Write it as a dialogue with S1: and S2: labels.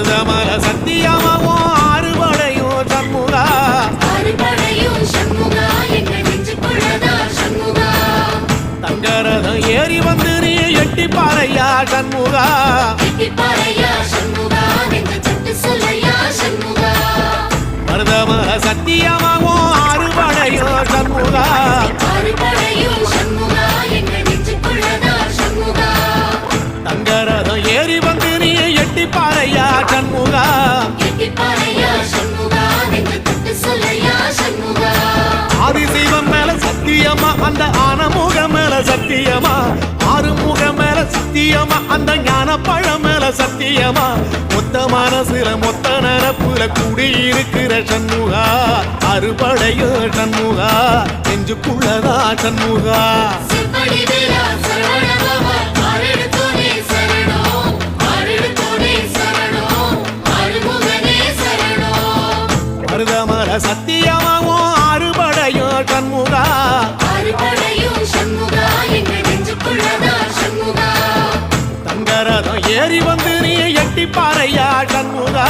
S1: மருதமல சத்தியமாவும் ஆறுபடையும் சண்முகா தங்கரதம் ஏறி வந்து நீ எட்டி பாறையா சண்முகா மருதமல சத்தியமாவும் ஆறுபடையும் சண்முகா தங்கரதம் ஏறி வந்து நீ எட்டி பாறையா சண்முகா ஆதிசைவம் மேல சத்தியமா அந்த ஆனமுக மேல சத்தியமா ஆறுமுக மேல சத்தியமா அந்த ஞான பழம் மேல சத்தியமா மொத்த மனசுல மொத்த நரப்புல கூடியிருக்கிற சண்முகா அறுபடையோ சண்முகா நெஞ்சுக்குள்ளதா சண்முகா மருதமல சத்தியமாவும் ஆறுபடையோ சண்முகா தங்கரதம் ஏறி வந்து நீ எட்டி பாறையா சண்முகா